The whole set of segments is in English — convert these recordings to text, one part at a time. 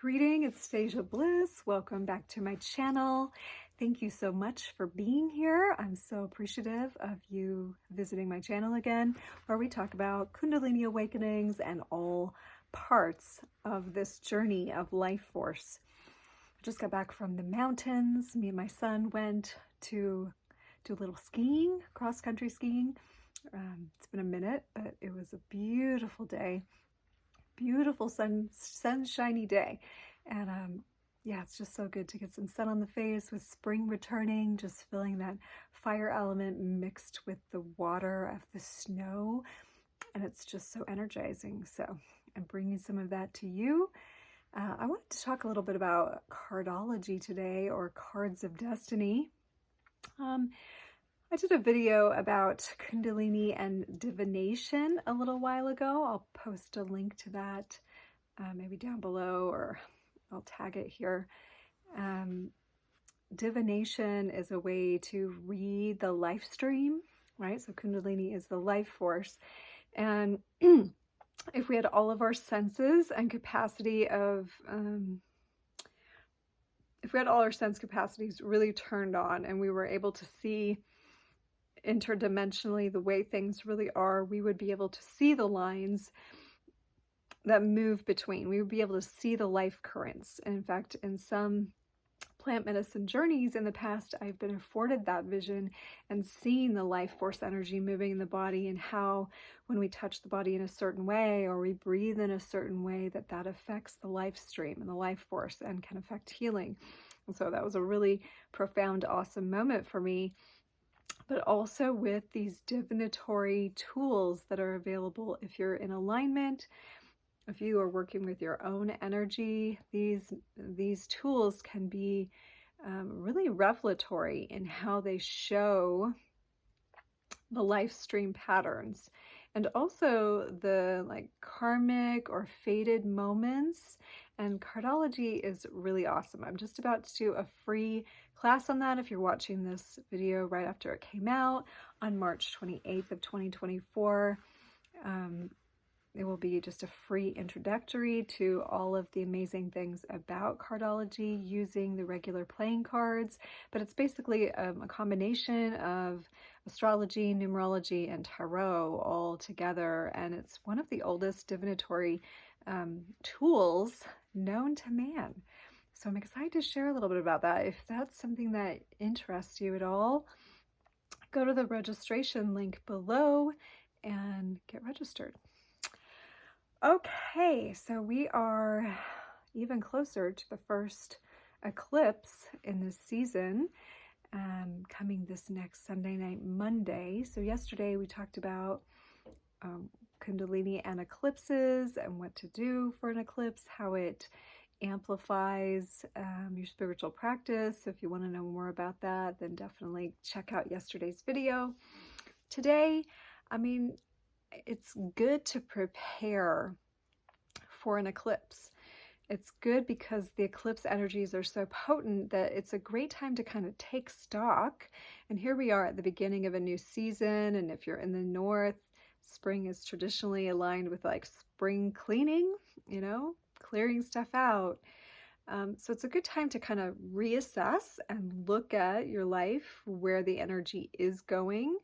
Greeting, it's Stasia Bliss. Welcome back to my channel. Thank you so much for being here. I'm so appreciative of you visiting my channel again, where we talk about Kundalini awakenings and all parts of this journey of life force. I just got back from the mountains. Me and my son went to do a little skiing, cross-country skiing. It's been a minute, but it was a beautiful day. Beautiful sunshiny day, and yeah, it's just so good to get some sun on the face with spring returning, just feeling that fire element mixed with the water of the snow, and it's just so energizing. So I'm bringing some of that to you. I wanted to talk a little bit about cardology today, or cards of destiny. I did a video about Kundalini and divination a little while ago. I'll post a link to that maybe down below, or I'll tag it here. Divination is a way to read the life stream, right? So Kundalini is the life force. And if we had all of our senses and capacity of, if we had all our sense capacities really turned on and we were able to see interdimensionally the way things really are, we would be able to see the lines that move between. We would be able to see the life currents. And in fact, in some plant medicine journeys in the past, I've been afforded that vision and seeing the life force energy moving in the body, and how when we touch the body in a certain way or we breathe in a certain way, that affects the life stream and the life force and can affect healing. And so that was a really profound, awesome moment for me. But also with these divinatory tools that are available if you're in alignment, if you are working with your own energy, these tools can be really revelatory in how they show the life stream patterns, and also the karmic or fated moments. And cardology is really awesome. I'm just about to do a free class on that if you're watching this video right after it came out on March 28th of 2024. It will be just a free introductory to all of the amazing things about cardology using the regular playing cards, but it's basically a combination of astrology, numerology, and tarot all together, and it's one of the oldest divinatory tools known to man. So I'm excited to share a little bit about that. If that's something that interests you at all, go to the registration link below and get registered. Okay, so we are even closer to the first eclipse in this season, coming this next Sunday night, Monday. So yesterday we talked about Kundalini and eclipses and what to do for an eclipse, how it amplifies your spiritual practice. So if you want to know more about that, then definitely check out yesterday's video. Today, it's good to prepare for an eclipse. It's good because the eclipse energies are so potent that it's a great time to kind of take stock. And here we are at the beginning of a new season. And if you're in the north, spring is traditionally aligned with spring cleaning, clearing stuff out. So it's a good time to kind of reassess and look at your life, where the energy is going.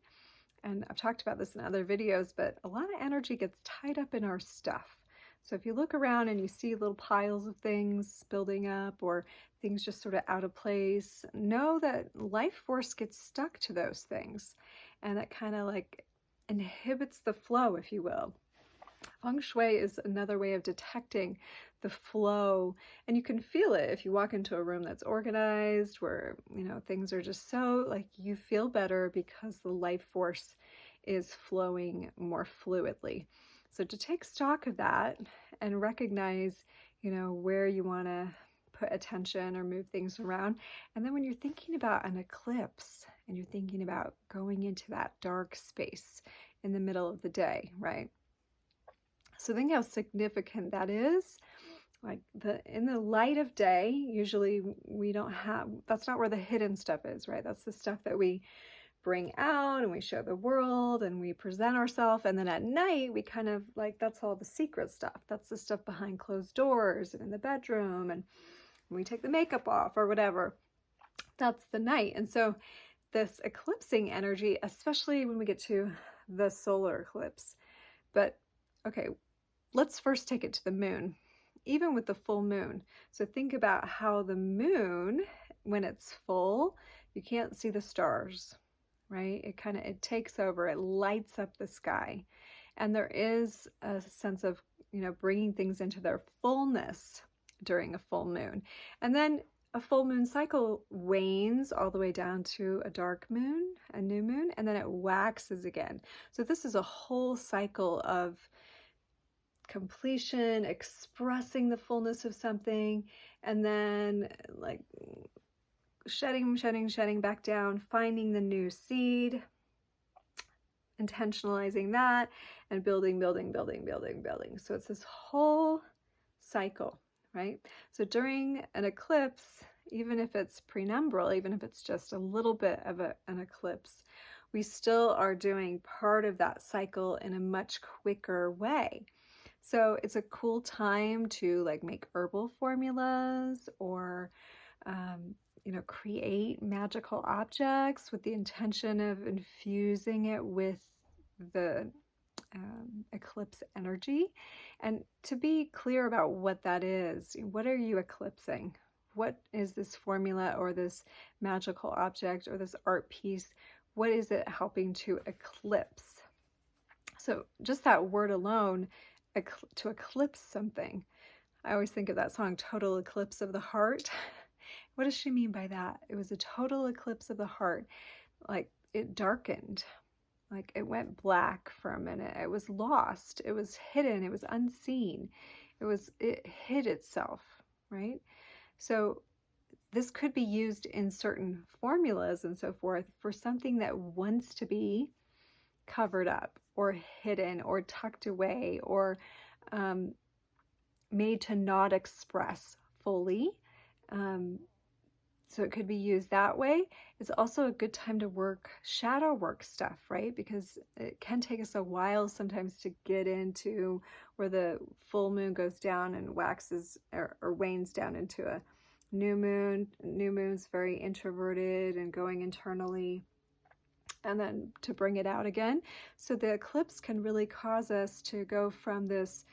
And I've talked about this in other videos, but a lot of energy gets tied up in our stuff. So if you look around and you see little piles of things building up, or things just sort of out of place, know that life force gets stuck to those things. And that kind of inhibits the flow, if you will. Feng Shui is another way of detecting the flow, and you can feel it if you walk into a room that's organized, where things are just so you feel better because the life force is flowing more fluidly. So to take stock of that and recognize where you want to put attention or move things around. And then when you're thinking about an eclipse and you're thinking about going into that dark space in the middle of the day, right? So think how significant that is. In the light of day, usually we don't have, that's not where the hidden stuff is, right? That's the stuff that we bring out and we show the world and we present ourselves. And then at night, we kind of like, that's all the secret stuff. That's the stuff behind closed doors and in the bedroom. And when we take the makeup off or whatever, that's the night. And so this eclipsing energy, especially when we get to the solar eclipse. But okay, let's first take it to the moon, even with the full moon. So think about how the moon, when it's full, you can't see the stars, right? It takes over, it lights up the sky. And there is a sense of, bringing things into their fullness during a full moon. And then a full moon cycle wanes all the way down to a dark moon, a new moon, and then it waxes again. So this is a whole cycle of completion, expressing the fullness of something, and then like shedding back down, finding the new seed, intentionalizing that, and building. So it's this whole cycle, right? So during an eclipse, even if it's prenumbral, even if it's just a little bit of an eclipse, we still are doing part of that cycle in a much quicker way. So it's a cool time to like make herbal formulas or, create magical objects with the intention of infusing it with the eclipse energy. And to be clear about what that is, what are you eclipsing? What is this formula or this magical object or this art piece? What is it helping to eclipse? So just that word alone, to eclipse something. I always think of that song, Total Eclipse of the Heart. What does she mean by that? It was a total eclipse of the heart. Like it darkened, like it went black for a minute. It was lost. It was hidden. It was unseen. It hid itself, right? So this could be used in certain formulas and so forth for something that wants to be covered up or hidden or tucked away or made to not express fully. So it could be used that way. It's also a good time to work shadow work stuff, right? Because it can take us a while sometimes to get into where the full moon goes down and waxes or wanes down into a new moon. New moon's very introverted and going internally, and then to bring it out again. So the eclipse can really cause us to go from this,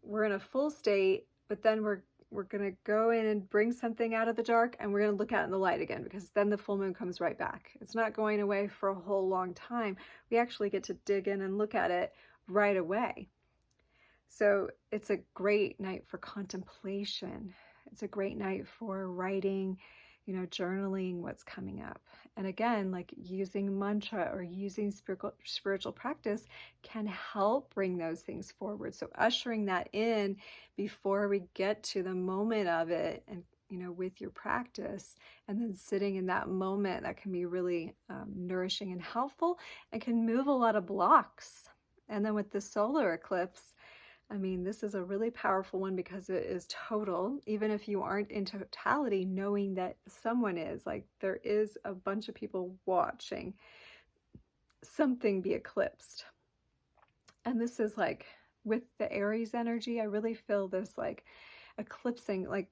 we're in a full state, but then we're going to go in and bring something out of the dark, and we're going to look at it in the light again, because then the full moon comes right back. It's not going away for a whole long time. We actually get to dig in and look at it right away. So it's a great night for contemplation. It's a great night for writing, journaling what's coming up. And again, like using mantra or using spiritual practice can help bring those things forward. So ushering that in before we get to the moment of it, and with your practice, and then sitting in that moment, that can be really nourishing and helpful, and can move a lot of blocks. And then with the solar eclipse, I mean, this is a really powerful one because it is total. Even if you aren't in totality, knowing that someone is, like there is a bunch of people watching something be eclipsed. And this is like with the Aries energy, I really feel this like eclipsing, like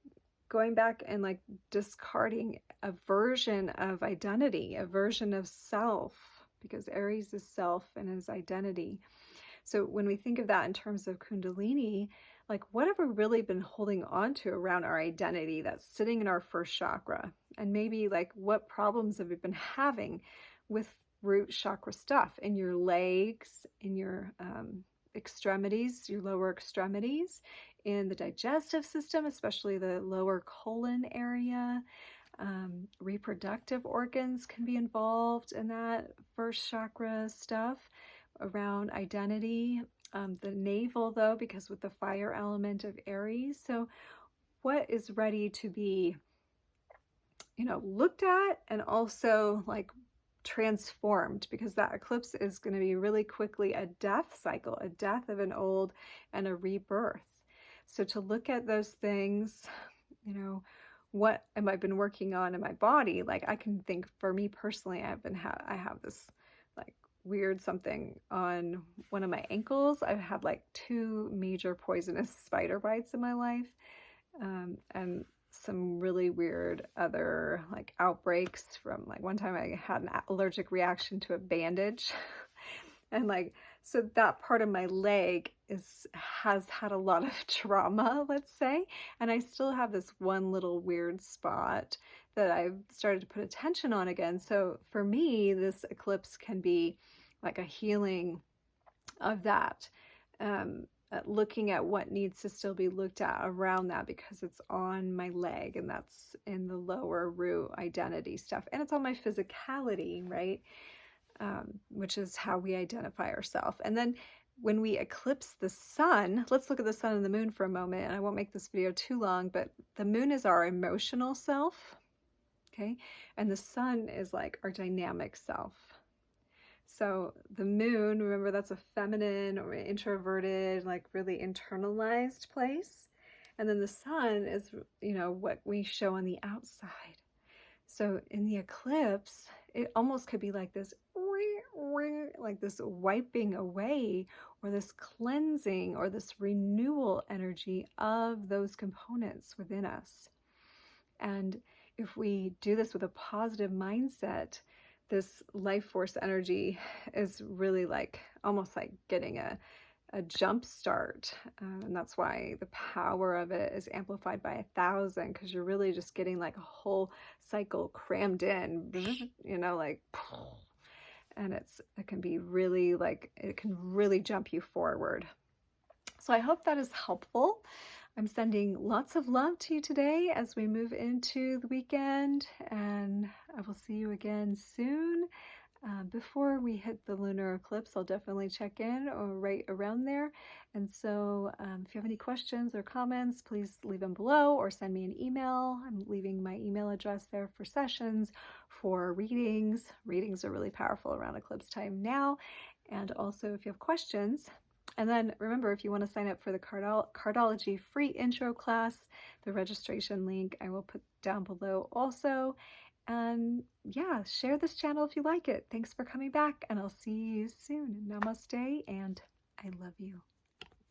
going back and like discarding a version of identity, a version of self, because Aries is self and is identity. So when we think of that in terms of Kundalini, like what have we really been holding on to around our identity that's sitting in our first chakra? And maybe like what problems have we been having with root chakra stuff in your legs, in your extremities, your lower extremities, in the digestive system, especially the lower colon area. Reproductive organs can be involved in that first chakra stuff around identity. The navel though, because with the fire element of Aries. So what is ready to be, looked at and also like transformed, because that eclipse is going to be really quickly a death cycle, a death of an old and a rebirth. So to look at those things, what am I been working on in my body? Like I can think for me personally, I have this like weird something on one of my ankles. I've had like 2 major poisonous spider bites in my life, and some really weird other like outbreaks from like one time I had an allergic reaction to a bandage. And like, so that part of my leg has had a lot of trauma, let's say. And I still have this one little weird spot that I've started to put attention on again. So for me, this eclipse can be like a healing of that. Looking at what needs to still be looked at around that, because it's on my leg and that's in the lower root identity stuff. And it's on my physicality, right? Which is how we identify ourselves. And then when we eclipse the sun, let's look at the sun and the moon for a moment, and I won't make this video too long, but the moon is our emotional self, okay? And the sun is like our dynamic self. So the moon, remember, that's a feminine or introverted, like really internalized place. And then the sun is, you know, what we show on the outside. So in the eclipse, it almost could be like this wiping away, or this cleansing, or this renewal energy of those components within us. And if we do this with a positive mindset, this life force energy is really like almost like getting a jump start. And that's why the power of it is amplified by 1,000, because you're really just getting like a whole cycle crammed in, you know, like, and it can be really like, it can really jump you forward. So I hope that is helpful. I'm sending lots of love to you today as we move into the weekend, and I will see you again soon. Before we hit the lunar eclipse, I'll definitely check in or right around there. And so if you have any questions or comments, please leave them below or send me an email. I'm leaving my email address there for sessions, for readings. Readings are really powerful around eclipse time now. And also if you have questions. And then remember, if you want to sign up for the Cardology free intro class, the registration link I will put down below also. And yeah, share this channel if you like it. Thanks for coming back, and I'll see you soon. Namaste, and I love you.